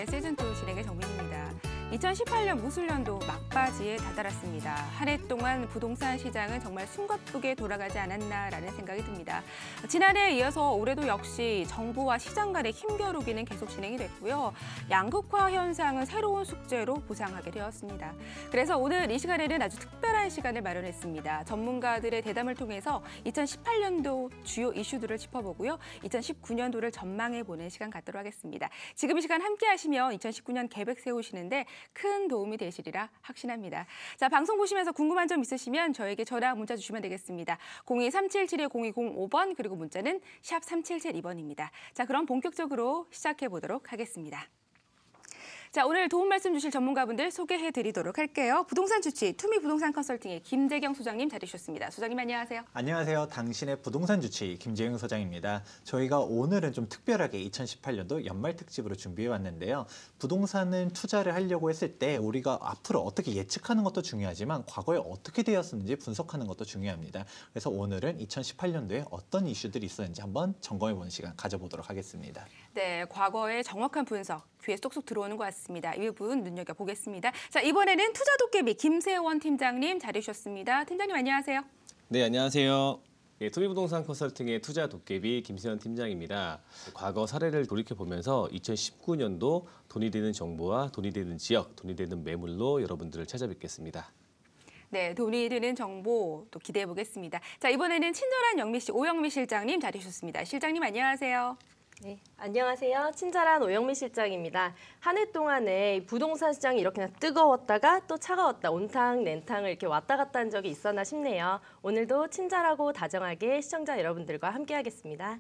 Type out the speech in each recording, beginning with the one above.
시간의 시즌2 진행의 정민입니다. 2018년 무술년도 막바지에 다다랐습니다. 한 해 동안 부동산 시장은 정말 숨가쁘게 돌아가지 않았나라는 생각이 듭니다. 지난해에 이어서 올해도 역시 정부와 시장 간의 힘겨루기는 계속 진행이 됐고요. 양극화 현상은 새로운 숙제로 부상하게 되었습니다. 그래서 오늘 이 시간에는 아주 특별한 시간을 마련했습니다. 전문가들의 대담을 통해서 2018년도 주요 이슈들을 짚어보고요. 2019년도를 전망해보는 시간 갖도록 하겠습니다. 지금 이 시간 함께 하시면 2019년 계획 세우시는데 큰 도움이 되시리라 확신합니다. 자, 방송 보시면서 궁금한 점 있으시면 저에게 전화, 문자 주시면 되겠습니다. 02-377-0205번 그리고 문자는 샵 3772번입니다. 자, 그럼 본격적으로 시작해 보도록 하겠습니다. 자, 오늘 도움 말씀 주실 전문가분들 소개해드리도록 할게요. 부동산 주치 투미 부동산 컨설팅의 김재경 소장님 자리하셨습니다. 소장님 안녕하세요. 안녕하세요. 당신의 부동산 주치 김재경 소장입니다. 저희가 오늘은 좀 특별하게 2018년도 연말 특집으로 준비해 왔는데요. 부동산은 투자를 하려고 했을 때 우리가 앞으로 어떻게 예측하는 것도 중요하지만 과거에 어떻게 되었는지 분석하는 것도 중요합니다. 그래서 오늘은 2018년도에 어떤 이슈들이 있었는지 한번 점검해보는 시간 가져보도록 하겠습니다. 네, 과거의 정확한 분석 귀에 쏙쏙 들어오는 것 같습니다. 이 부분 눈여겨보겠습니다. 자, 이번에는 투자도깨비 김세원 팀장님 자리하셨습니다. 팀장님 안녕하세요. 네, 안녕하세요. 투미부동산 컨설팅의 투자도깨비 김세원 팀장입니다. 과거 사례를 돌이켜보면서 2019년도 돈이 되는 정보와 돈이 되는 지역, 돈이 되는 매물로 여러분들을 찾아뵙겠습니다. 네, 돈이 되는 정보 또 기대해 보겠습니다. 자, 이번에는 친절한 영미 씨, 오영미 실장님 자리하셨습니다. 실장님 안녕하세요. 네, 안녕하세요. 친절한 오영미 실장입니다. 한 해 동안에 부동산 시장이 이렇게 뜨거웠다가 또 차가웠다, 온탕, 냉탕을 이렇게 왔다 갔다 한 적이 있었나 싶네요. 오늘도 친절하고 다정하게 시청자 여러분들과 함께하겠습니다.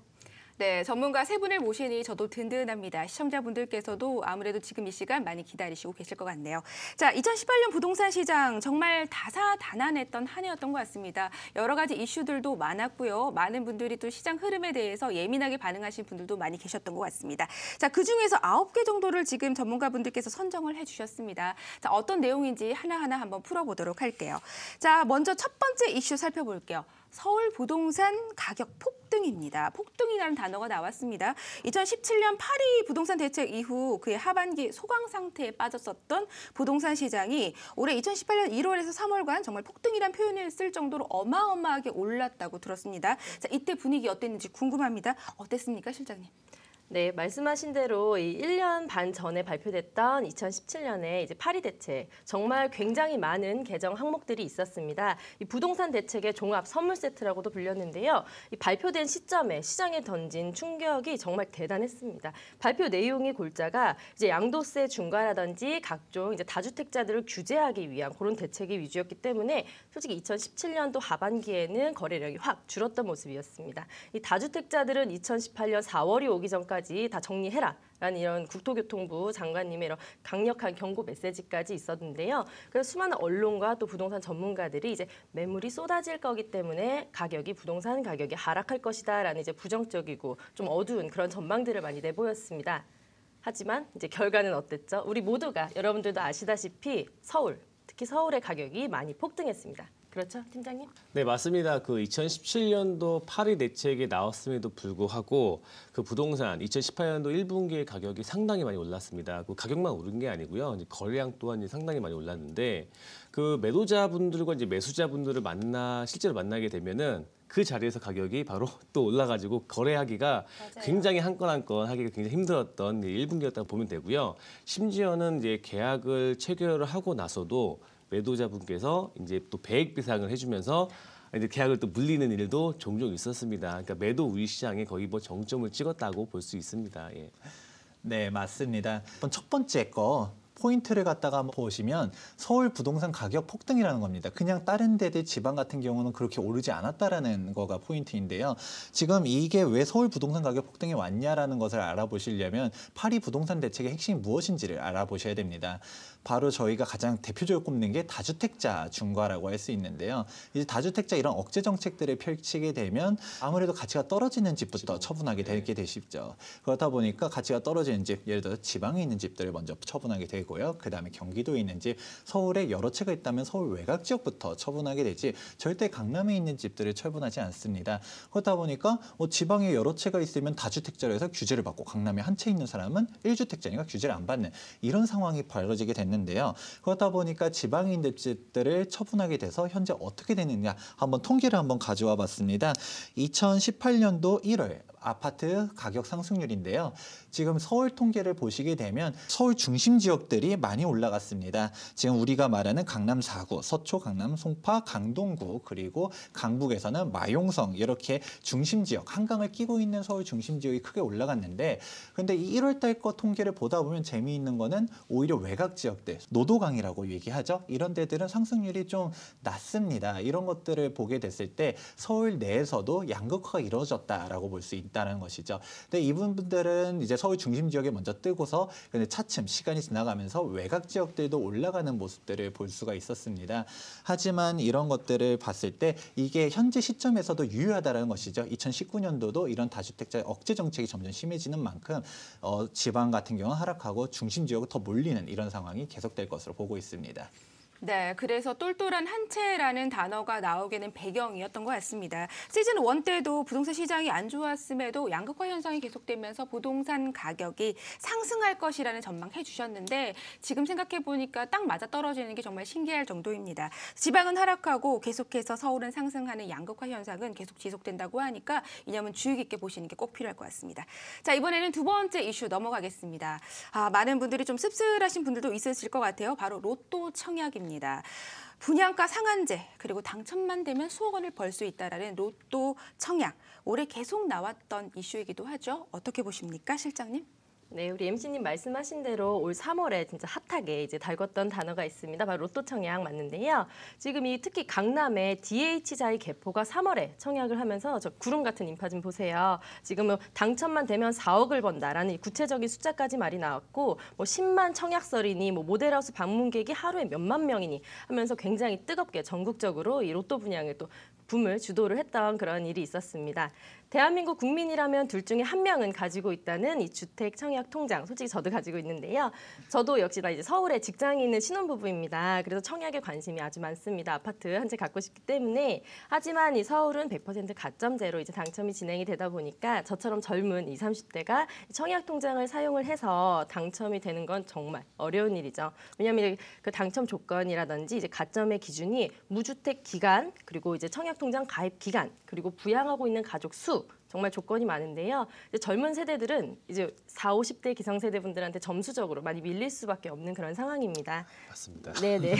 네, 전문가 세 분을 모시니 저도 든든합니다. 시청자분들께서도 아무래도 지금 이 시간 많이 기다리시고 계실 것 같네요. 자, 2018년 부동산 시장 정말 다사다난했던 한 해였던 것 같습니다. 여러 가지 이슈들도 많았고요. 많은 분들이 또 시장 흐름에 대해서 예민하게 반응하신 분들도 많이 계셨던 것 같습니다. 자, 그중에서 9개 정도를 지금 전문가분들께서 선정을 해주셨습니다. 자, 어떤 내용인지 하나하나 한번 풀어보도록 할게요. 자, 먼저 첫 번째 이슈 살펴볼게요. 서울 부동산 가격 폭등입니다. 폭등이라는 단어가 나왔습니다. 2017년 파리 부동산 대책 이후 그의 하반기 소강 상태에 빠졌었던 부동산 시장이 올해 2018년 1월에서 3월간 정말 폭등이라는 표현을 쓸 정도로 어마어마하게 올랐다고 들었습니다. 자, 이때 분위기 어땠는지 궁금합니다. 어땠습니까, 실장님? 네, 말씀하신 대로 이 1년 반 전에 발표됐던 2017년에 이제 파리 대책 정말 굉장히 많은 개정 항목들이 있었습니다. 이 부동산 대책의 종합 선물 세트라고도 불렸는데요. 이 발표된 시점에 시장에 던진 충격이 정말 대단했습니다. 발표 내용의 골자가 이제 양도세 중과라든지 각종 이제 다주택자들을 규제하기 위한 그런 대책이 위주였기 때문에 솔직히 2017년도 하반기에는 거래량이 확 줄었던 모습이었습니다. 이 다주택자들은 2018년 4월이 오기 전까지 다 정리해라라는 이런 국토교통부 장관님의 이런 강력한 경고 메시지까지 있었는데요. 그래서 수많은 언론과 또 부동산 전문가들이 이제 매물이 쏟아질 거기 때문에 부동산 가격이 하락할 것이다라는 이제 부정적이고 좀 어두운 그런 전망들을 많이 내보였습니다. 하지만 이제 결과는 어땠죠? 우리 모두가 여러분들도 아시다시피 특히 서울의 가격이 많이 폭등했습니다. 그렇죠, 팀장님? 네, 맞습니다. 그 2017년도 파리 대책이 나왔음에도 불구하고 그 부동산 2018년도 1분기의 가격이 상당히 많이 올랐습니다. 그 가격만 오른 게 아니고요. 이제 거래량 또한 상당히 많이 올랐는데 그 매도자분들과 이제 매수자분들을 실제로 만나게 되면은 그 자리에서 가격이 바로 또 올라가지고 거래하기가 맞아요. 굉장히 한 건 한 건 하기가 굉장히 힘들었던 1분기였다고 보면 되고요. 심지어는 이제 계약을 체결을 하고 나서도 매도자분께서 이제 또 배액 비상을 해주면서 이제 계약을 또 물리는 일도 종종 있었습니다. 그러니까 매도 우위 시장에 거의 뭐 정점을 찍었다고 볼 수 있습니다. 예. 네, 맞습니다. 첫 번째 거 포인트를 갖다가 한번 보시면 서울 부동산 가격 폭등이라는 겁니다. 그냥 다른 데들 지방 같은 경우는 그렇게 오르지 않았다라는 거가 포인트인데요. 지금 이게 왜 서울 부동산 가격 폭등이 왔냐라는 것을 알아보시려면 파리 부동산 대책의 핵심이 무엇인지를 알아보셔야 됩니다. 바로 저희가 가장 대표적으로 꼽는 게 다주택자 중과라고 할 수 있는데요. 이제 다주택자 이런 억제 정책들을 펼치게 되면 아무래도 가치가 떨어지는 집부터 처분하게 되게 되시죠. 그렇다 보니까 가치가 떨어지는 집, 예를 들어 지방에 있는 집들을 먼저 처분하게 되고요. 그다음에 경기도에 있는 집, 서울에 여러 채가 있다면 서울 외곽 지역부터 처분하게 되지 절대 강남에 있는 집들을 처분하지 않습니다. 그렇다 보니까 지방에 여러 채가 있으면 다주택자로 해서 규제를 받고 강남에 한 채 있는 사람은 1주택자니까 규제를 안 받는 이런 상황이 벌어지게 됐는데요. 그렇다 보니까 지방에 있는 집들을 처분하게 돼서 현재 어떻게 되느냐 한번 통계를 한번 가져와 봤습니다. 2018년도 1월 아파트 가격 상승률인데요. 지금 서울 통계를 보시게 되면 서울 중심 지역들이 많이 올라갔습니다. 지금 우리가 말하는 강남 4구, 서초, 강남, 송파, 강동구 그리고 강북에서는 마용성 이렇게 중심 지역, 한강을 끼고 있는 서울 중심 지역이 크게 올라갔는데 근데 이 1월 달 거 통계를 보다 보면 재미있는 거는 오히려 외곽 지역들, 노도강이라고 얘기하죠. 이런 데들은 상승률이 좀 낮습니다. 이런 것들을 보게 됐을 때 서울 내에서도 양극화가 이루어졌다라고 볼 수 있다는 것이죠. 근데 이분들은 이제 서울 중심 지역에 먼저 뜨고서 근데 차츰 시간이 지나가면서 외곽 지역들도 올라가는 모습들을 볼 수가 있었습니다. 하지만 이런 것들을 봤을 때 이게 현재 시점에서도 유효하다는 것이죠. 2019년도도 이런 다주택자 억제 정책이 점점 심해지는 만큼 지방 같은 경우는 하락하고 중심 지역으로 더 몰리는 이런 상황이 계속될 것으로 보고 있습니다. 네, 그래서 똘똘한 한 채라는 단어가 나오게 된 배경이었던 것 같습니다. 시즌 1 때도 부동산 시장이 안 좋았음에도 양극화 현상이 계속되면서 부동산 가격이 상승할 것이라는 전망해 주셨는데 지금 생각해 보니까 딱 맞아 떨어지는 게 정말 신기할 정도입니다. 지방은 하락하고 계속해서 서울은 상승하는 양극화 현상은 계속 지속된다고 하니까 이 점은 주의 깊게 보시는 게 꼭 필요할 것 같습니다. 자, 이번에는 두 번째 이슈 넘어가겠습니다. 많은 분들이 좀 씁쓸하신 분들도 있으실 것 같아요. 바로 로또 청약입니다. 분양가 상한제 그리고 당첨만 되면 수억 원을 벌 수 있다라는 로또 청약. 올해 계속 나왔던 이슈이기도 하죠. 어떻게 보십니까, 실장님? 네, 우리 MC님 말씀하신 대로 올 3월에 진짜 핫하게 이제 달궜던 단어가 있습니다. 바로 로또 청약 맞는데요. 지금 이 특히 강남의 DH자의 개포가 3월에 청약을 하면서 저 구름 같은 인파 좀 보세요. 지금 당첨만 되면 4억을 번다라는 구체적인 숫자까지 말이 나왔고 뭐 10만 청약설이니 뭐 모델하우스 방문객이 하루에 몇만 명이니 하면서 굉장히 뜨겁게 전국적으로 이 로또 분양을 또 붐을 주도를 했던 그런 일이 있었습니다. 대한민국 국민이라면 둘 중에 한 명은 가지고 있다는 이 주택 청약 통장. 솔직히 저도 가지고 있는데요. 저도 역시나 이제 서울에 직장이 있는 신혼부부입니다. 그래서 청약에 관심이 아주 많습니다. 아파트 한 채 갖고 싶기 때문에. 하지만 이 서울은 100% 가점제로 이제 당첨이 진행이 되다 보니까 저처럼 젊은 20, 30대가 청약 통장을 사용을 해서 당첨이 되는 건 정말 어려운 일이죠. 왜냐하면 그 당첨 조건이라든지 이제 가점의 기준이 무주택 기간 그리고 이제 청약 통장 가입 기간 그리고 부양하고 있는 가족 수 정말 조건이 많은데요. 이제 젊은 세대들은 이제 40, 50대 기성세대분들한테 점수적으로 많이 밀릴 수밖에 없는 그런 상황입니다. 맞습니다. 네네.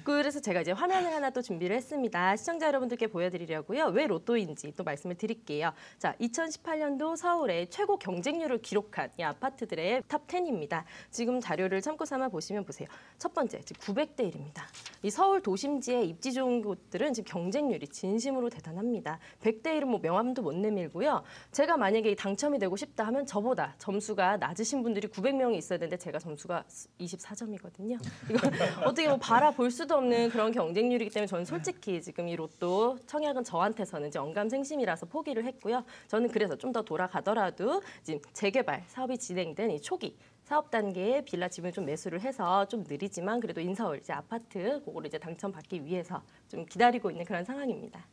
그래서 제가 이제 화면을 하나 또 준비를 했습니다. 시청자 여러분들께 보여드리려고요. 왜 로또인지 또 말씀을 드릴게요. 자, 2018년도 서울의 최고 경쟁률을 기록한 이 아파트들의 탑 10입니다. 지금 자료를 참고 삼아 보시면 보세요. 첫 번째, 지금 900대 1입니다. 이 서울 도심지에 입지 좋은 곳들은 지금 경쟁률이 진심으로 대단합니다. 100대 1은 뭐 명함도 못 내밀고요. 제가 만약에 당첨이 되고 싶다 하면 저보다 점수가 낮으신 분들이 900명이 있어야 되는데 제가 점수가 24점이거든요. 이거 어떻게 뭐 바라볼 수도 없는 그런 경쟁률이기 때문에 저는 솔직히 지금 이 로또 청약은 저한테서는 이제 언감생심이라서 포기를 했고요. 저는 그래서 좀 더 돌아가더라도 지금 재개발 사업이 진행된 이 초기 사업 단계에 빌라 집을 좀 매수를 해서 좀 느리지만 그래도 인서울 이제 아파트 그거를 이제 당첨받기 위해서 좀 기다리고 있는 그런 상황입니다.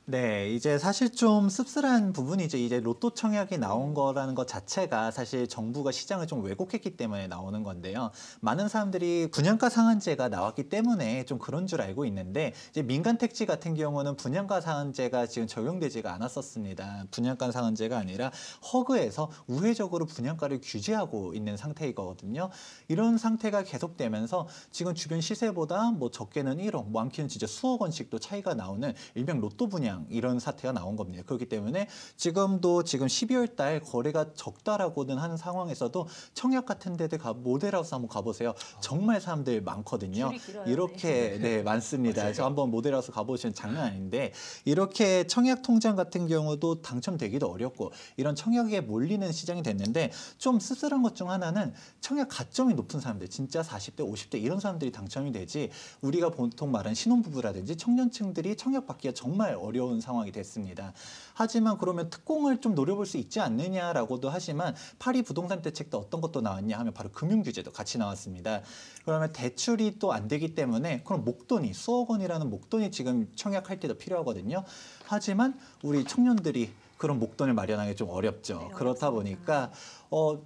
네, 이제 사실 좀 씁쓸한 부분이죠. 이제 로또 청약이 나온 거라는 것 자체가 사실 정부가 시장을 좀 왜곡했기 때문에 나오는 건데요. 많은 사람들이 분양가 상한제가 나왔기 때문에 좀 그런 줄 알고 있는데 이제 민간 택지 같은 경우는 분양가 상한제가 지금 적용되지가 않았었습니다. 분양가 상한제가 아니라 허그에서 우회적으로 분양가를 규제하고 있는 상태이거든요. 이런 상태가 계속되면서 지금 주변 시세보다 뭐 적게는 1억, 많게는 진짜 수억 원씩도 차이가 나오는 일명 로또 분양 청약 이런 사태가 나온 겁니다. 그렇기 때문에 지금 12월 달 거래가 적다라고는 하는 상황에서도 청약 같은 데들 모델하우스 한번 가보세요. 정말 사람들 많거든요. 줄이 길어요. 이렇게 많습니다. 그래서 한번 모델하우스 가보시면 장난 아닌데 이렇게 청약 통장 같은 경우도 당첨되기도 어렵고 이런 청약에 몰리는 시장이 됐는데 좀 씁쓸한 것 중 하나는 청약 가점이 높은 사람들 진짜 40대, 50대 이런 사람들이 당첨이 되지 우리가 보통 말하는 신혼부부라든지 청년층들이 청약받기가 정말 어려운 상황이 됐습니다. 하지만 그러면 특공을 좀 노려볼 수 있지 않느냐라고도 하지만 파리 부동산 대책도 어떤 것도 나왔냐 하면 바로 금융규제도 같이 나왔습니다. 그러면 대출이 또 안 되기 때문에 그럼 목돈이 수억 원이라는 목돈이 지금 청약할 때도 필요하거든요. 하지만 우리 청년들이 그런 목돈을 마련하기 좀 어렵죠. 네, 그렇다 보니까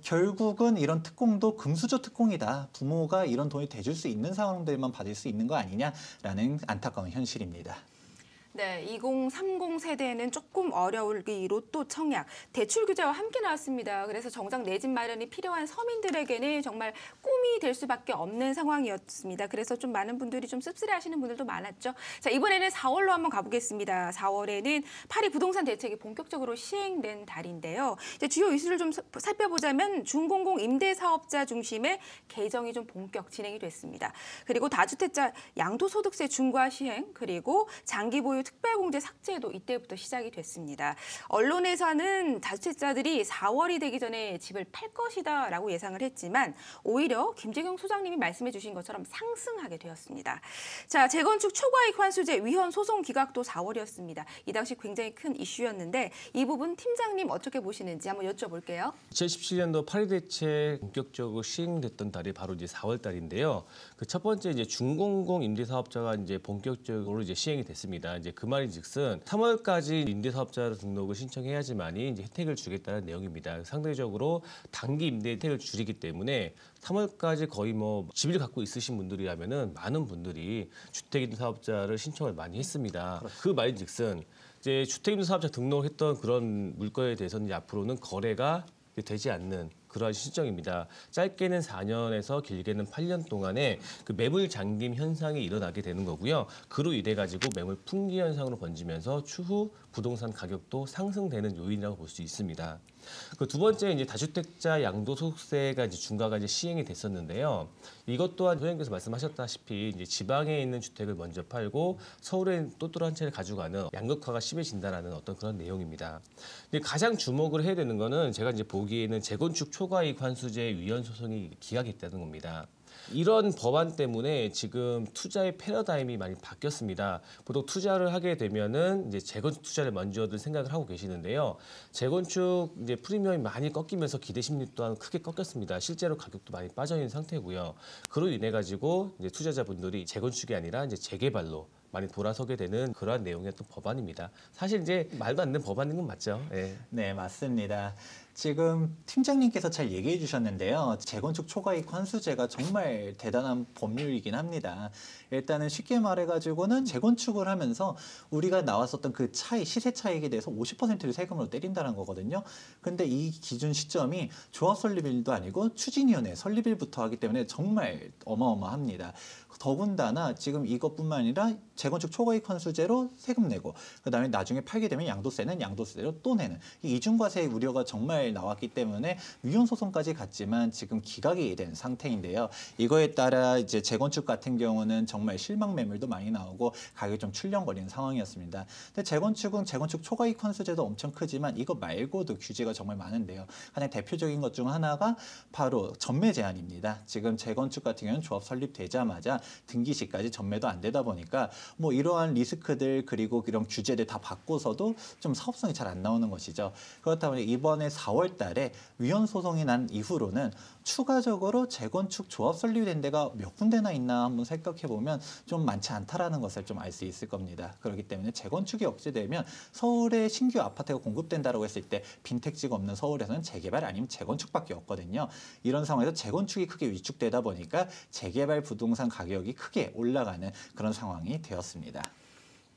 결국은 이런 특공도 금수저 특공이다. 부모가 이런 돈이 대줄 수 있는 상황들만 받을 수 있는 거 아니냐라는 안타까운 현실입니다. 네, 2030 세대는 조금 어려울기로 또 청약, 대출 규제와 함께 나왔습니다. 그래서 정작 내 집 마련이 필요한 서민들에게는 정말 꿈이 될 수밖에 없는 상황이었습니다. 그래서 좀 많은 분들이 좀 씁쓸해하시는 분들도 많았죠. 자, 이번에는 4월로 한번 가보겠습니다. 4월에는 파리 부동산 대책이 본격적으로 시행된 달인데요. 이제 주요 이슈를 좀 살펴보자면 준공공 임대사업자 중심의 개정이 좀 본격 진행이 됐습니다. 그리고 다주택자 양도소득세 중과 시행, 그리고 장기 보유 특별공제 삭제도 이때부터 시작이 됐습니다. 언론에서는 다주택자들이 4월이 되기 전에 집을 팔 것이다라고 예상을 했지만 오히려 김재경 소장님이 말씀해 주신 것처럼 상승하게 되었습니다. 자, 재건축 초과이익 환수제 위헌 소송 기각도 4월이었습니다. 이 당시 굉장히 큰 이슈였는데 이 부분 팀장님 어떻게 보시는지 한번 여쭤볼게요. 2017년도 파리 대책 본격적으로 시행됐던 달이 바로 이제 4월 달인데요. 그 첫 번째 이제 준공공 임대사업자가 이제 본격적으로 이제 시행이 됐습니다. 이제 그 말인즉슨 3월까지 임대사업자로 등록을 신청해야지만이 이제 혜택을 주겠다는 내용입니다. 상대적으로 단기 임대 혜택을 줄이기 때문에 3월까지 거의 뭐 집을 갖고 있으신 분들이라면은 많은 분들이 주택임대사업자를 신청을 많이 했습니다. 그 말인즉슨 이제 주택임대사업자 등록했던 그런 물건에 대해서는 이제 앞으로는 거래가 되지 않는 그러한 실정입니다. 짧게는 4년에서 길게는 8년 동안에 그 매물 잠김 현상이 일어나게 되는 거고요. 그로 인해 가지고 매물 풍기 현상으로 번지면서 추후 부동산 가격도 상승되는 요인이라고 볼 수 있습니다. 그 두 번째 이제 다주택자 양도소득세가 이제 중과가 이제 시행이 됐었는데요. 이것 또한 소장님께서 말씀하셨다시피 이제 지방에 있는 주택을 먼저 팔고 서울에 또또로 한 채를 가져가는 양극화가 심해진다라는 어떤 그런 내용입니다. 근데 가장 주목을 해야 되는 거는 제가 이제 보기에는 재건축 초과이익 환수제 위헌 소송이 기각했다는 겁니다. 이런 법안 때문에 지금 투자의 패러다임이 많이 바뀌었습니다. 보통 투자를 하게 되면은 이제 재건축 투자를 먼저들 생각을 하고 계시는데요. 재건축 이제 프리미엄이 많이 꺾이면서 기대 심리 또한 크게 꺾였습니다. 실제로 가격도 많이 빠져 있는 상태고요. 그로 인해 가지고 이제 투자자분들이 재건축이 아니라 이제 재개발로 많이 돌아서게 되는 그러한 내용의 또 법안입니다. 사실 이제 말도 안 되는 법안인 건 맞죠. 네, 맞습니다. 지금 팀장님께서 잘 얘기해 주셨는데요. 재건축 초과이익 환수제가 정말 대단한 법률이긴 합니다. 일단은 쉽게 말해가지고는 재건축을 하면서 우리가 나왔었던 그 차이, 시세 차익에 대해서 50%를 세금으로 때린다는 거거든요. 근데 이 기준 시점이 조합 설립일도 아니고 추진위원회 설립일부터 하기 때문에 정말 어마어마합니다. 더군다나 지금 이것뿐만 아니라 재건축 초과이익 환수제로 세금 내고 그다음에 나중에 팔게 되면 양도세는 양도세로 또 내는 이 이중과세 우려가 정말 나왔기 때문에 위헌 소송까지 갔지만 지금 기각이 된 상태인데요. 이거에 따라 이제 재건축 같은 경우는 정말 실망 매물도 많이 나오고 가격이 좀 출렁거리는 상황이었습니다. 근데 재건축은 재건축 초과이익 환수제도 엄청 크지만 이거 말고도 규제가 정말 많은데요. 가장 대표적인 것 중 하나가 바로 전매 제한입니다. 지금 재건축 같은 경우는 조합 설립되자마자 등기 시까지 전매도 안 되다 보니까 뭐 이러한 리스크들 그리고 이런 규제들 다 받고서도 좀 사업성이 잘 안 나오는 것이죠. 그렇다 보니 이번에 4월 달에 위헌 소송이 난 이후로는 추가적으로 재건축 조합 설립된 데가 몇 군데나 있나 한번 생각해 보면 좀 많지 않다라는 것을 좀 알 수 있을 겁니다. 그렇기 때문에 재건축이 억제되면 서울에 신규 아파트가 공급된다고 했을 때 빈택지가 없는 서울에서는 재개발 아니면 재건축밖에 없거든요. 이런 상황에서 재건축이 크게 위축되다 보니까 재개발 부동산 가격이 크게 올라가는 그런 상황이 되었습니다.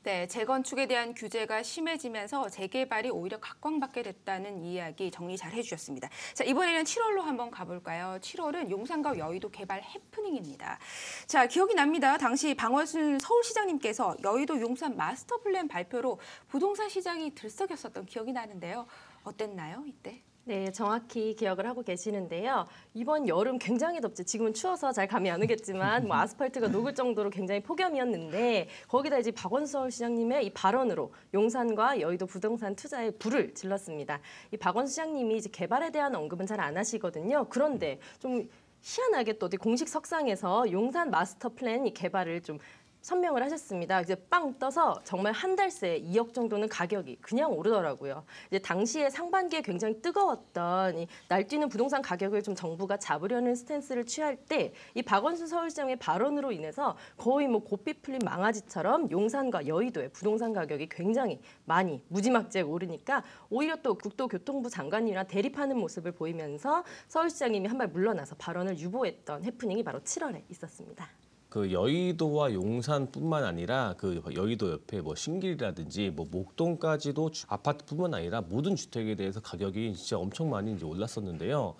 네, 재건축에 대한 규제가 심해지면서 재개발이 오히려 각광받게 됐다는 이야기 정리 잘 해주셨습니다. 자, 이번에는 7월로 한번 가볼까요? 7월은 용산과 여의도 개발 해프닝입니다. 자, 기억이 납니다. 당시 방원순 서울시장님께서 여의도 용산 마스터 플랜 발표로 부동산 시장이 들썩였었던 기억이 나는데요. 어땠나요, 이때? 네, 정확히 기억을 하고 계시는데요. 이번 여름 굉장히 덥죠. 지금은 추워서 잘 감이 안 오겠지만 뭐 아스팔트가 녹을 정도로 굉장히 폭염이었는데 거기다 이제 박원순 서울시장님의 이 발언으로 용산과 여의도 부동산 투자에 불을 질렀습니다. 이 박원순 시장님이 이제 개발에 대한 언급은 잘 안 하시거든요. 그런데 좀 희한하게 또 어디 공식 석상에서 용산 마스터 플랜 이 개발을 좀 선명을 하셨습니다. 이제 빵 떠서 정말 한 달 새 2억 정도는 가격이 그냥 오르더라고요. 이제 당시에 상반기에 굉장히 뜨거웠던 이 날뛰는 부동산 가격을 좀 정부가 잡으려는 스탠스를 취할 때 이 박원순 서울시장의 발언으로 인해서 거의 뭐 고삐 풀린 망아지처럼 용산과 여의도의 부동산 가격이 굉장히 많이 무지막지하게 오르니까 오히려 또 국토교통부 장관님이랑 대립하는 모습을 보이면서 서울시장님이 한 발 물러나서 발언을 유보했던 해프닝이 바로 7월에 있었습니다. 그 여의도와 용산뿐만 아니라 그 여의도 옆에 뭐 신길이라든지 뭐 목동까지도 아파트뿐만 아니라 모든 주택에 대해서 가격이 진짜 엄청 많이 이제 올랐었는데요.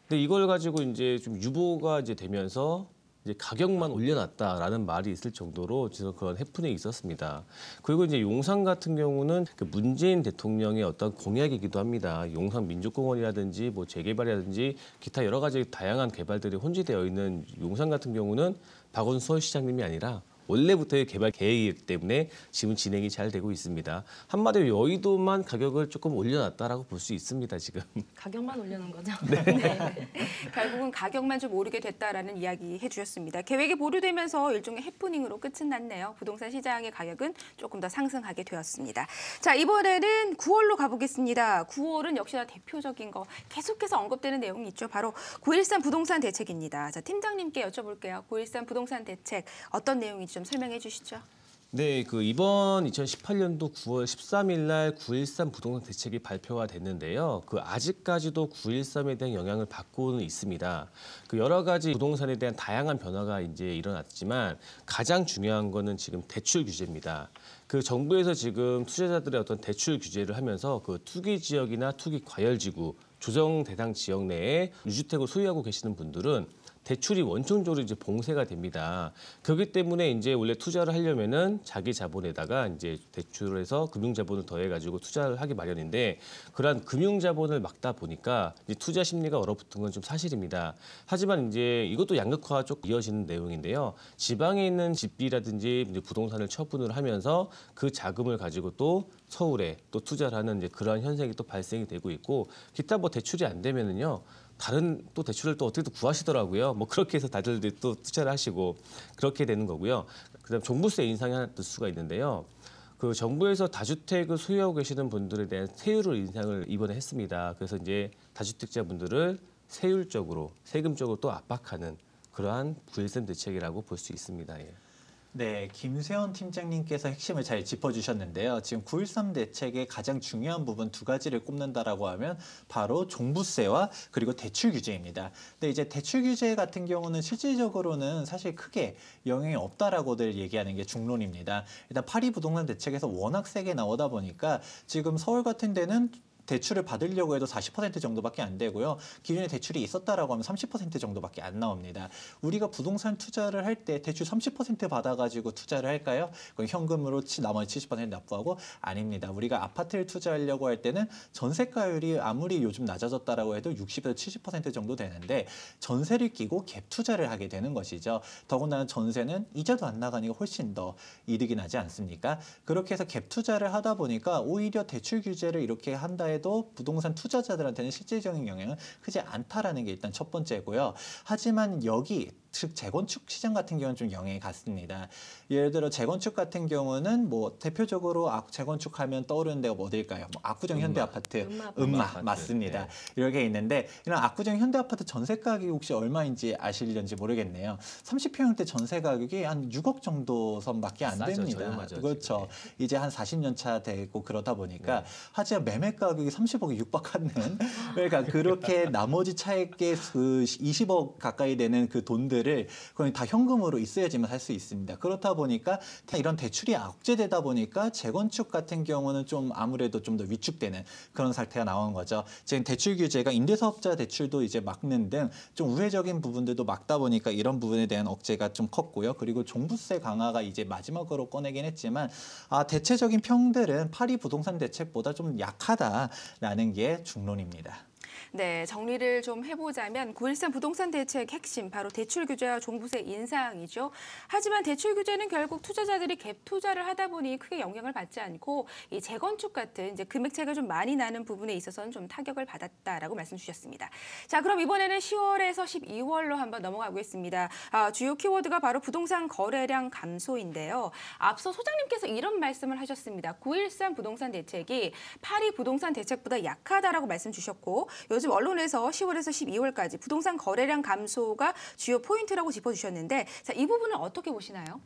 근데 이걸 가지고 이제 좀 유보가 이제 되면서 이제 가격만 올려놨다라는 말이 있을 정도로 지금 그런 해프닝이 있었습니다. 그리고 이제 용산 같은 경우는 그 문재인 대통령의 어떤 공약이기도 합니다. 용산 민족공원이라든지 뭐 재개발이라든지 기타 여러 가지 다양한 개발들이 혼재되어 있는 용산 같은 경우는 박원순 서울시장님이 아니라 원래부터의 개발 계획이기 때문에 지금 진행이 잘 되고 있습니다. 한마디로 여의도만 가격을 조금 올려놨다라고 볼 수 있습니다, 지금. 가격만 올려놓은 거죠? 네. 결국은 가격만 좀 오르게 됐다라는 이야기 해주셨습니다. 계획이 보류되면서 일종의 해프닝으로 끝은 났네요. 부동산 시장의 가격은 조금 더 상승하게 되었습니다. 자, 이번에는 9월로 가보겠습니다. 9월은 역시나 대표적인 거 계속해서 언급되는 내용이 있죠. 바로 9.13 부동산 대책입니다. 자, 팀장님께 여쭤볼게요. 9.13 부동산 대책 어떤 내용인지 좀 설명해 주시죠. 네, 그 이번 2018년도 9월 13일 날 9.13 부동산 대책이 발표가 됐는데요. 그 아직까지도 9.13에 대한 영향을 받고는 있습니다. 그 여러 가지 부동산에 대한 다양한 변화가 이제 일어났지만 가장 중요한 거는 지금 대출 규제입니다. 그 정부에서 지금 투자자들의 어떤 대출 규제를 하면서 그 투기 지역이나 투기 과열 지구, 조정 대상 지역 내에 유주택을 소유하고 계시는 분들은 대출이 원천적으로 이제 봉쇄가 됩니다. 그렇기 때문에 이제 원래 투자를 하려면은 자기 자본에다가 이제 대출을 해서 금융자본을 더해가지고 투자를 하기 마련인데 그러한 금융자본을 막다 보니까 이제 투자 심리가 얼어붙은 건 좀 사실입니다. 하지만 이제 이것도 양극화가 쭉 이어지는 내용인데요. 지방에 있는 집비라든지 이제 부동산을 처분을 하면서 그 자금을 가지고 또 서울에 또 투자를 하는 이제 그러한 현상이 또 발생이 되고 있고 기타 뭐 대출이 안 되면은요. 다른 또 대출을 또 어떻게 또 구하시더라고요. 뭐 그렇게 해서 다들 또 투자를 하시고 그렇게 되는 거고요. 그다음 종부세 인상이 하나 뜰 수가 있는데요. 그 정부에서 다주택을 소유하고 계시는 분들에 대한 세율을 인상을 이번에 했습니다. 그래서 이제 다주택자 분들을 세율적으로 세금적으로 또 압박하는 그러한 9.13 대책이라고 볼 수 있습니다. 예. 네, 김세원 팀장님께서 핵심을 잘 짚어주셨는데요. 지금 9.13 대책의 가장 중요한 부분 두 가지를 꼽는다라고 하면 바로 종부세와 그리고 대출 규제입니다. 근데 이제 대출 규제 같은 경우는 실질적으로는 사실 크게 영향이 없다라고들 얘기하는 게 중론입니다. 일단 파리 부동산 대책에서 워낙 세게 나오다 보니까 지금 서울 같은 데는 대출을 받으려고 해도 40% 정도밖에 안 되고요. 기존에 대출이 있었다라고 하면 30% 정도밖에 안 나옵니다. 우리가 부동산 투자를 할 때 대출 30% 받아가지고 투자를 할까요? 그건 현금으로 나머지 70% 납부하고 아닙니다. 우리가 아파트를 투자하려고 할 때는 전세가율이 아무리 요즘 낮아졌다라고 해도 60에서 70% 정도 되는데 전세를 끼고 갭 투자를 하게 되는 것이죠. 더군다나 전세는 이자도 안 나가니까 훨씬 더 이득이 나지 않습니까? 그렇게 해서 갭 투자를 하다 보니까 오히려 대출 규제를 이렇게 한다 해도 부동산 투자자들한테는 실질적인 영향은 크지 않다라는 게 일단 첫 번째고요. 하지만 여기 즉 재건축 시장 같은 경우는 좀 영향이 갔습니다. 예를 들어 재건축 같은 경우는 뭐 대표적으로 재건축하면 떠오르는 데가 어딜까요? 뭐 압구정 현대아파트, 음마 맞습니다. 네. 이렇게 있는데 이런 압구정 현대아파트 전세 가격이 혹시 얼마인지 아시는지 모르겠네요. 30평대 전세 가격이 한 6억 정도 선밖에 안 싸죠, 됩니다. 저렴하죠, 그렇죠. 지금. 이제 한 40년 차 되고 그러다 보니까 네. 하지만 매매 가격이 30억에 육박하는 그러니까 그렇게 나머지 차액의 그 20억 가까이 되는 그 돈들 돈들을 거의 다 현금으로 있어야지만 살 수 있습니다. 그렇다 보니까 이런 대출이 억제되다 보니까 재건축 같은 경우는 좀 아무래도 좀 더 위축되는 그런 상태가 나온 거죠. 지금 대출 규제가 임대사업자 대출도 이제 막는 등 좀 우회적인 부분들도 막다 보니까 이런 부분에 대한 억제가 좀 컸고요. 그리고 종부세 강화가 이제 마지막으로 꺼내긴 했지만 대체적인 평들은 파리 부동산 대책보다 좀 약하다라는 게 중론입니다. 네, 정리를 좀 해보자면 9.13 부동산 대책 핵심 바로 대출 규제와 종부세 인상이죠. 하지만 대출 규제는 결국 투자자들이 갭 투자를 하다 보니 크게 영향을 받지 않고 이 재건축 같은 이제 금액 차이가 좀 많이 나는 부분에 있어서는 좀 타격을 받았다라고 말씀 주셨습니다. 자, 그럼 이번에는 10월에서 12월로 한번 넘어가 보겠습니다. 주요 키워드가 바로 부동산 거래량 감소인데요. 앞서 소장님께서 이런 말씀을 하셨습니다. 9.13 부동산 대책이 파리 부동산 대책보다 약하다라고 말씀 주셨고 요즘 언론에서 10월에서 12월까지 부동산 거래량 감소가 주요 포인트라고 짚어주셨는데 자, 이 부분은 어떻게 보시나요?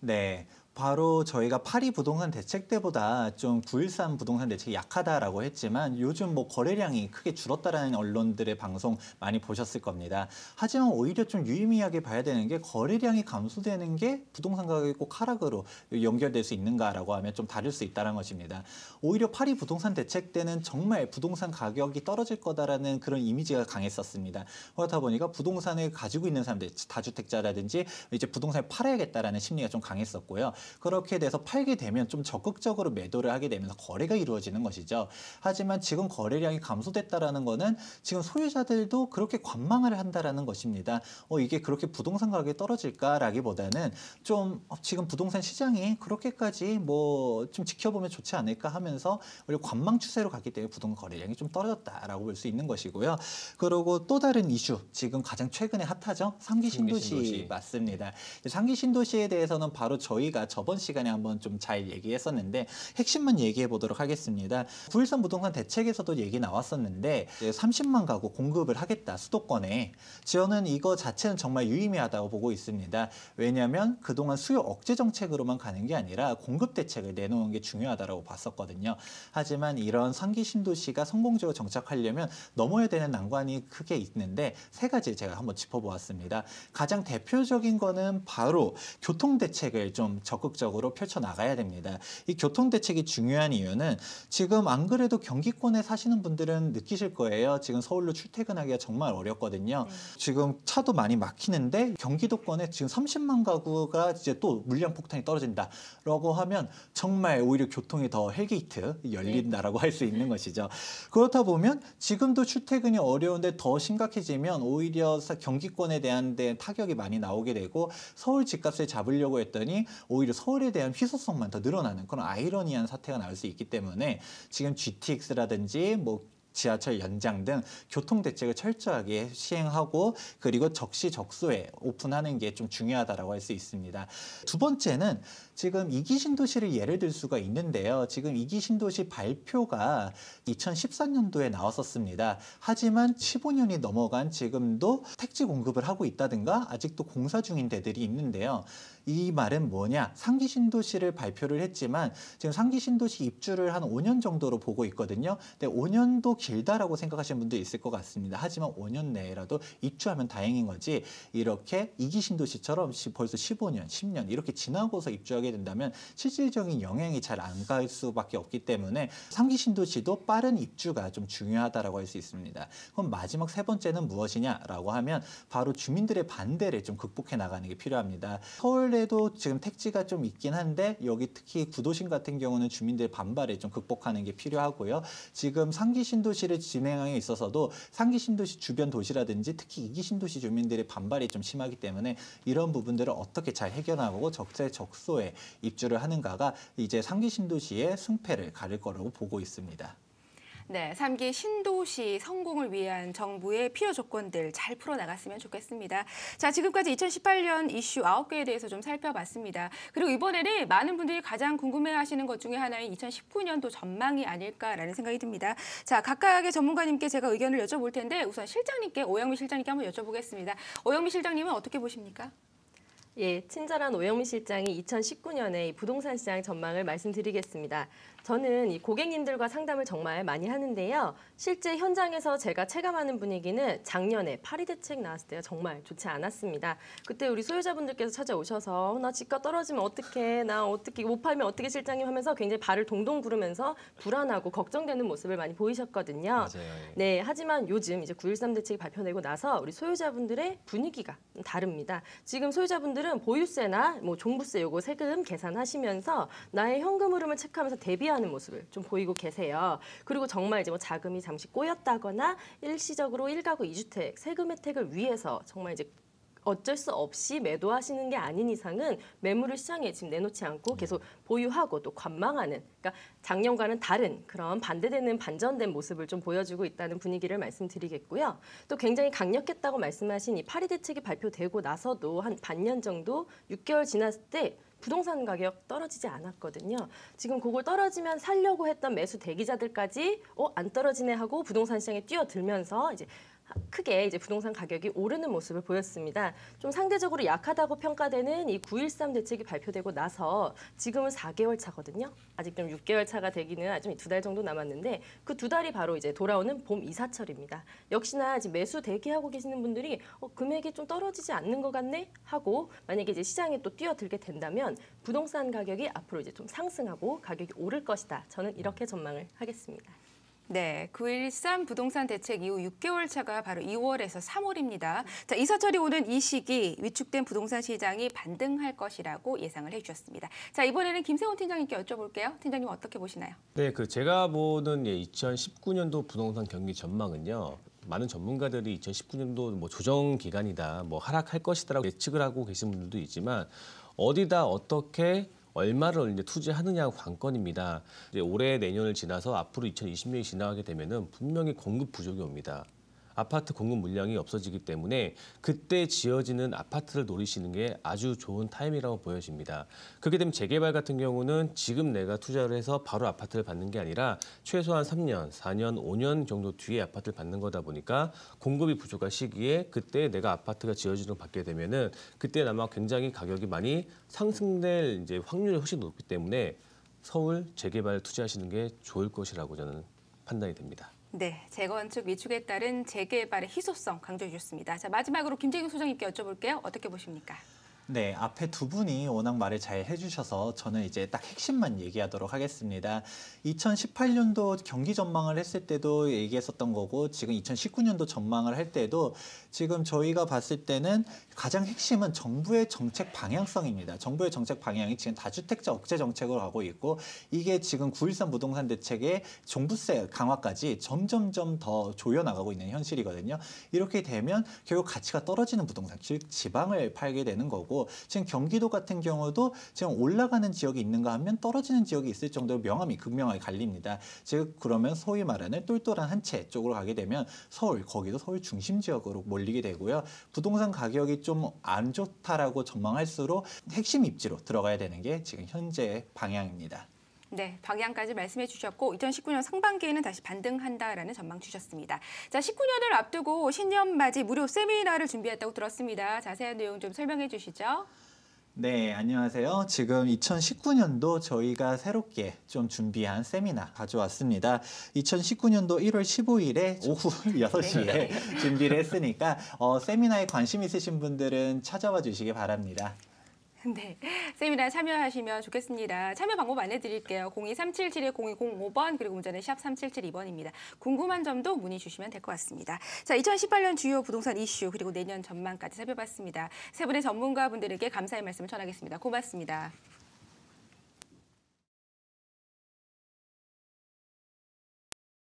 네. 바로 저희가 파리 부동산 대책 때보다 좀 9.13 부동산 대책이 약하다라고 했지만 요즘 뭐 거래량이 크게 줄었다라는 언론들의 방송 많이 보셨을 겁니다. 하지만 오히려 좀 유의미하게 봐야 되는 게 거래량이 감소되는 게 부동산 가격이 꼭 하락으로 연결될 수 있는가라고 하면 좀 다를 수 있다는 것입니다. 오히려 파리 부동산 대책 때는 정말 부동산 가격이 떨어질 거다라는 그런 이미지가 강했었습니다. 그렇다 보니까 부동산을 가지고 있는 사람들, 다주택자라든지 이제 부동산을 팔아야겠다라는 심리가 좀 강했었고요. 그렇게 돼서 팔게 되면 좀 적극적으로 매도를 하게 되면서 거래가 이루어지는 것이죠. 하지만 지금 거래량이 감소됐다라는 거는 지금 소유자들도 그렇게 관망을 한다라는 것입니다. 이게 그렇게 부동산 가격이 떨어질까라기보다는 좀 지금 부동산 시장이 그렇게까지 뭐 좀 지켜보면 좋지 않을까 하면서 오히려 관망 추세로 갔기 때문에 부동산 거래량이 좀 떨어졌다라고 볼 수 있는 것이고요. 그리고 또 다른 이슈, 지금 가장 최근에 핫하죠? 3기 신도시 맞습니다. 3기 신도시에 대해서는 바로 저희가 저번 시간에 한번 좀 잘 얘기했었는데 핵심만 얘기해 보도록 하겠습니다. 9.13 부동산 대책에서도 얘기 나왔었는데 30만 가구 공급을 하겠다, 수도권에. 저는 이거 자체는 정말 유의미하다고 보고 있습니다. 왜냐하면 그동안 수요 억제 정책으로만 가는 게 아니라 공급 대책을 내놓은 게 중요하다고 봤었거든요. 하지만 이런 3기 신도시가 성공적으로 정착하려면 넘어야 되는 난관이 크게 있는데 세 가지 제가 한번 짚어보았습니다. 가장 대표적인 거는 바로 교통 대책을 좀 적극적으로 펼쳐나가야 됩니다. 이 교통대책이 중요한 이유는 지금 안 그래도 경기권에 사시는 분들은 느끼실 거예요. 지금 서울로 출퇴근하기가 정말 어렵거든요. 지금 차도 많이 막히는데 경기도권에 지금 30만 가구가 이제 또 물량 폭탄이 떨어진다라고 하면 정말 오히려 교통이 더 헬게이트 열린다라고 할 수 있는 것이죠. 그렇다 보면 지금도 출퇴근이 어려운데 더 심각해지면 오히려 경기권에 대한 데 타격이 많이 나오게 되고 서울 집값을 잡으려고 했더니 오히려 서울에 대한 희소성만 더 늘어나는 그런 아이러니한 사태가 나올 수 있기 때문에 지금 GTX라든지 뭐 지하철 연장 등 교통 대책을 철저하게 시행하고 그리고 적시적소에 오픈하는 게 좀 중요하다라고 할 수 있습니다. 두 번째는 지금 2기 신도시를 예를 들 수가 있는데요. 지금 2기 신도시 발표가 2014년도에 나왔었습니다. 하지만 15년이 넘어간 지금도 택지 공급을 하고 있다든가 아직도 공사 중인 데들이 있는데요. 이 말은 뭐냐? 3기 신도시를 발표를 했지만 지금 3기 신도시 입주를 한 5년 정도로 보고 있거든요. 근데 5년도 길다라고 생각하시는 분도 있을 것 같습니다. 하지만 5년 내라도 입주하면 다행인 거지 이렇게 2기 신도시처럼 벌써 15년, 10년 이렇게 지나고서 입주하게 된다면 실질적인 영향이 잘 안 갈 수밖에 없기 때문에 3기 신도시도 빠른 입주가 좀 중요하다라고 할 수 있습니다. 그럼 마지막 세 번째는 무엇이냐라고 하면 바로 주민들의 반대를 좀 극복해 나가는 게 필요합니다. 서울에도 지금 택지가 좀 있긴 한데 여기 특히 구도심 같은 경우는 주민들의 반발을 좀 극복하는 게 필요하고요. 지금 3기 신도시를 진행하에 있어서도 3기 신도시 주변 도시라든지 특히 2기 신도시 주민들의 반발이 좀 심하기 때문에 이런 부분들을 어떻게 잘 해결하고 적재적소에 입주를 하는가가 이제 3기 신도시의 승패를 가릴 거라고 보고 있습니다. 네, 3기 신도시 성공을 위한 정부의 필요 조건들 잘 풀어나갔으면 좋겠습니다. 자, 지금까지 2018년 이슈 9개에 대해서 좀 살펴봤습니다. 그리고 이번에는 많은 분들이 가장 궁금해하시는 것 중에 하나인 2019년도 전망이 아닐까라는 생각이 듭니다. 자, 각각의 전문가님께 제가 의견을 여쭤볼 텐데 우선 실장님께, 오영미 실장님께 한번 여쭤보겠습니다. 오영미 실장님은 어떻게 보십니까? 예, 친절한 오영미 실장이 2019년에 이 부동산 시장 전망을 말씀드리겠습니다. 저는 이 고객님들과 상담을 정말 많이 하는데요. 실제 현장에서 제가 체감하는 분위기는 작년에 파리 대책 나왔을 때가 정말 좋지 않았습니다. 그때 우리 소유자분들께서 찾아오셔서 나 집값 떨어지면 어떡해, 나 어떻게 못 팔면 어떻게 실장님 하면서 굉장히 발을 동동 구르면서 불안하고 걱정되는 모습을 많이 보이셨거든요. 맞아요. 예. 네, 하지만 요즘 이제 9.13 대책이 발표되고 나서 우리 소유자분들의 분위기가 다릅니다. 지금 소유자분들은 보유세나 뭐 종부세 요거 세금 계산하시면서 나의 현금 흐름을 체크하면서 대비하는 모습을 좀 보이고 계세요. 그리고 정말 이제 뭐 자금이 잠시 꼬였다거나 일시적으로 1가구 2주택 세금 혜택을 위해서 정말 이제 어쩔 수 없이 매도하시는 게 아닌 이상은 매물을 시장에 지금 내놓지 않고 계속 보유하고 또 관망하는, 그러니까 작년과는 다른 그런 반대되는 반전된 모습을 좀 보여주고 있다는 분위기를 말씀드리겠고요. 또 굉장히 강력했다고 말씀하신 이 파리 대책이 발표되고 나서도 한 반년 정도 6개월 지났을 때 부동산 가격 떨어지지 않았거든요. 지금 그걸 떨어지면 살려고 했던 매수 대기자들까지 안 떨어지네 하고 부동산 시장에 뛰어들면서 이제 크게 이제 부동산 가격이 오르는 모습을 보였습니다. 좀 상대적으로 약하다고 평가되는 이 9.13 대책이 발표되고 나서 지금은 4개월 차거든요. 아직 좀 6개월 차가 되기는 아직 2달 정도 남았는데 그 2달이 바로 이제 돌아오는 봄 이사철입니다. 역시나 지금 매수 대기하고 계시는 분들이 금액이 좀 떨어지지 않는 것 같네 하고 만약에 이제 시장에 또 뛰어들게 된다면 부동산 가격이 앞으로 이제 좀 상승하고 가격이 오를 것이다. 저는 이렇게 전망을 하겠습니다. 네, 9.13 부동산 대책 이후 6개월 차가 바로 2월에서 3월입니다. 자, 이사철이 오는 이 시기 위축된 부동산 시장이 반등할 것이라고 예상을 해주셨습니다. 자, 이번에는 김세훈 팀장님께 여쭤볼게요. 팀장님 어떻게 보시나요? 네, 제가 보는 2019년도 부동산 경기 전망은요. 많은 전문가들이 2019년도 뭐 조정 기간이다, 뭐 하락할 것이다라고 예측을 하고 계신 분들도 있지만 어디다 어떻게 얼마를 이제 투자하느냐가 관건입니다. 이제 올해 내년을 지나서 앞으로 2020년이 지나가게 되면은 분명히 공급 부족이 옵니다. 아파트 공급 물량이 없어지기 때문에 그때 지어지는 아파트를 노리시는 게 아주 좋은 타임이라고 보여집니다. 그렇게 되면 재개발 같은 경우는 지금 내가 투자를 해서 바로 아파트를 받는 게 아니라 최소한 3년, 4년, 5년 정도 뒤에 아파트를 받는 거다 보니까 공급이 부족한 시기에 그때 내가 아파트가 지어지는 걸 받게 되면은 그때 아마 굉장히 가격이 많이 상승될 이제 확률이 훨씬 높기 때문에 서울 재개발 투자하시는 게 좋을 것이라고 저는 판단이 됩니다. 네, 재건축 위축에 따른 재개발의 희소성 강조해 주셨습니다. 자, 마지막으로 김재경 소장님께 여쭤볼게요. 어떻게 보십니까? 네, 앞에 두 분이 워낙 말을 잘 해주셔서 저는 이제 딱 핵심만 얘기하도록 하겠습니다. 2018년도 경기 전망을 했을 때도 얘기했었던 거고 지금 2019년도 전망을 할 때도 지금 저희가 봤을 때는 가장 핵심은 정부의 정책 방향성입니다. 정부의 정책 방향이 지금 다주택자 억제 정책으로 가고 있고 이게 지금 9.13 부동산 대책의 종부세 강화까지 점점점 더 조여나가고 있는 현실이거든요. 이렇게 되면 결국 가치가 떨어지는 부동산, 즉 지방을 팔게 되는 거고 지금 경기도 같은 경우도 지금 올라가는 지역이 있는가 하면 떨어지는 지역이 있을 정도로 명암이 극명하게 갈립니다. 즉 그러면 소위 말하는 똘똘한 한 채 쪽으로 가게 되면 서울, 거기도 서울 중심 지역으로 몰리게 되고요. 부동산 가격이 좀 안 좋다라고 전망할수록 핵심 입지로 들어가야 되는 게 지금 현재 방향입니다. 네, 방향까지 말씀해 주셨고 2019년 상반기에는 다시 반등한다라는 전망 주셨습니다. 자, 19년을 앞두고 신년 맞이 무료 세미나를 준비했다고 들었습니다. 자세한 내용 좀 설명해 주시죠. 네, 안녕하세요. 지금 2019년도 저희가 새롭게 좀 준비한 세미나 가져왔습니다. 2019년도 1월 15일에 오후 6시에 준비를 했으니까 세미나에 관심 있으신 분들은 찾아와 주시기 바랍니다. 네, 세미나 참여하시면 좋겠습니다. 참여 방법 안내드릴게요. 02-377-0205번 그리고 문자는 샵 3772번입니다. 궁금한 점도 문의 주시면 될 것 같습니다. 자, 2018년 주요 부동산 이슈 그리고 내년 전망까지 살펴봤습니다. 세 분의 전문가분들에게 감사의 말씀을 전하겠습니다. 고맙습니다.